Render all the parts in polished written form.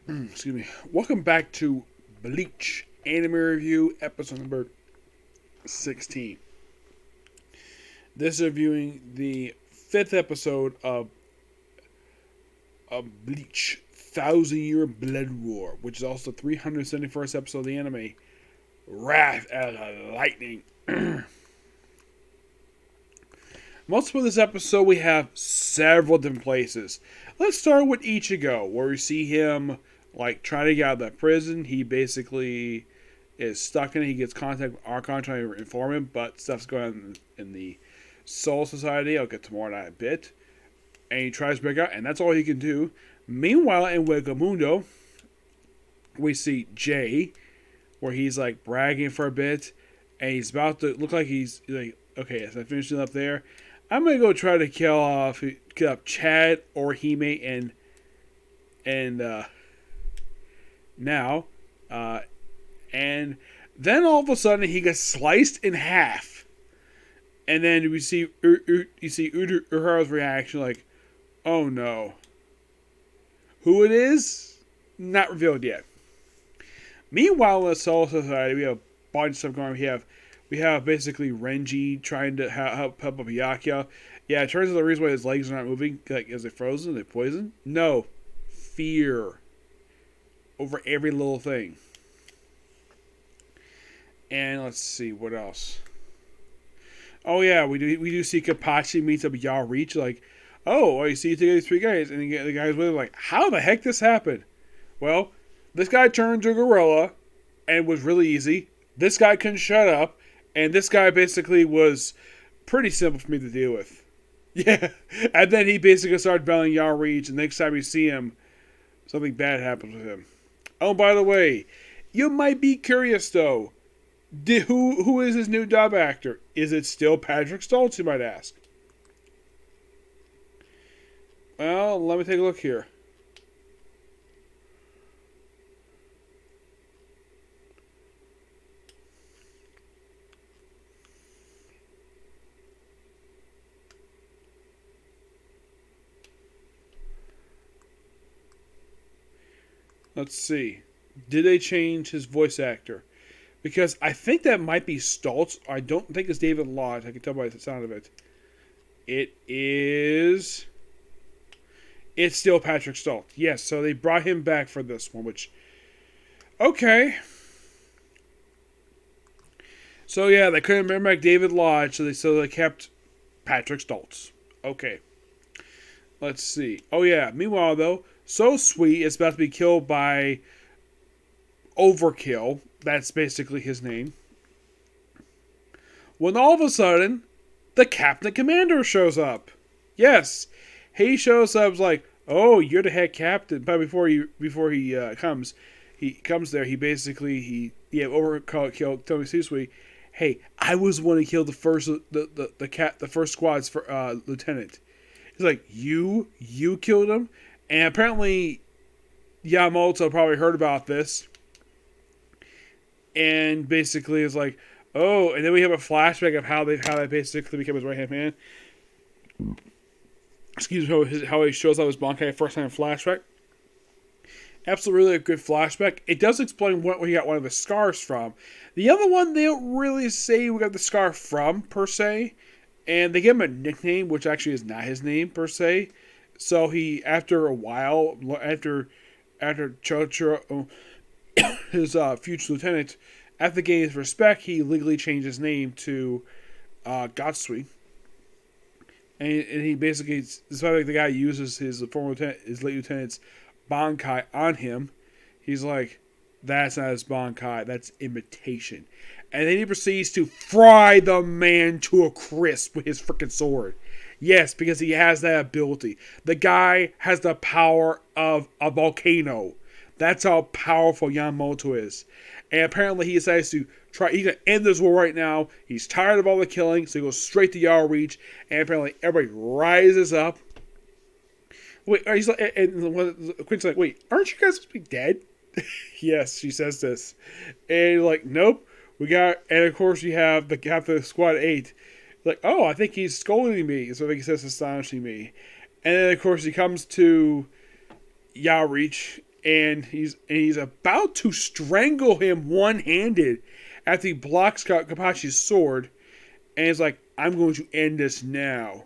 Excuse me. Welcome back to Bleach Anime Review, episode number 16. This is reviewing the fifth episode of Bleach, Thousand Year Blood War, which is also the 371st episode of the anime, Wrath of the Lightning. Most of this episode, we have several different places. Let's start with Ichigo, where we see him trying to get out of that prison. He basically is stuck in it. He gets contact with Archon trying to inform him, but stuff's going on in the Soul Society. I'll get to more on that in a bit. And he tries to break out, and that's all he can do. Meanwhile, in Wakamundo, we see Jay, where he's bragging for a bit, and he's about to look like he's like, okay, so I finished it up there. I'm gonna go try to kill up Chad or Hime and now, and then all of a sudden he gets sliced in half, and then we see you see Uharu's reaction like, oh no. Who it is? Not revealed yet. Meanwhile, in the Soul Society, we have a bunch of stuff going on. We have basically Renji trying to help up Yakuya. Yeah, it turns out the reason why his legs are not moving, is they frozen? They poisoned? No. Fear. Over every little thing. And let's see, what else? Oh yeah, we do see Kapachi meets up with Yareach, you see these three guys, and the guys with him how the heck this happened? Well, this guy turned to a gorilla, and it was really easy. This guy couldn't shut up, and this guy basically was pretty simple for me to deal with. Yeah, and then he basically started belling Yareach, and next time we see him, something bad happens with him. Oh, by the way, you might be curious though. Who is his new dub actor? Is it still Patrick Stoltz, you might ask? Well, let me take a look here. Let's see. Did they change his voice actor? Because I think that might be Stoltz. I don't think it's David Lodge. I can tell by the sound of it. It's still Patrick Stoltz. Yes, so they brought him back for this one, which... Okay. So yeah, they couldn't bring back David Lodge, so they kept Patrick Stoltz. Okay. Let's see. Oh yeah, meanwhile though, So Sweet is about to be killed by Overkill. That's basically his name. When all of a sudden, the Captain Commander shows up. Yes, he shows up oh, you're the head captain. But before he comes there. He basically Overkill told me seriously, hey, I was the one who killed the first squad's for lieutenant. He's like, you killed him, and apparently Yamamoto probably heard about this, and basically is like, oh, and then we have a flashback of how they basically became his right hand man. Excuse me, how he shows up as Bankai first time in flashback. Absolutely really a good flashback. It does explain where he got one of the scars from. The other one, they don't really say we got the scar from, per se. And they give him a nickname, which actually is not his name, per se. So he, after a while, after Chocho, his future lieutenant, after gaining his respect, he legally changed his name to Gatsui. And he basically, despite the guy uses his late lieutenant's Bankai on him, he's like, that's not his Bankai, that's imitation. And then he proceeds to fry the man to a crisp with his freaking sword. Yes, because he has that ability. The guy has the power of a volcano. That's how powerful Yamamoto is. And apparently he decides to he's going to end this war right now. He's tired of all the killing, so he goes straight to Yareach. And apparently everybody rises up. Wait, he's like, and Quinn's like, wait, aren't you guys supposed to be dead? Yes, she says this. And nope. And of course you have the squad 8. Oh, I think he's scolding me. So I think he says astonishing me. And then of course he comes to Yareach and he's about to strangle him one-handed after he blocks Kapachi's sword, and he's like, "I'm going to end this now."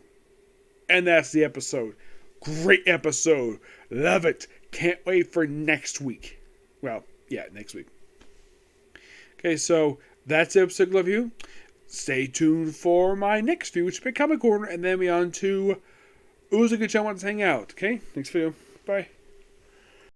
And that's the episode. Great episode. Love it. Can't wait for next week. Well, yeah, next week. Okay, so that's the episode of you. Stay tuned for my next video, which will be Comic Corner, and then be on to Who's a Good Show I Want to Hang Out. Okay, next video. Bye.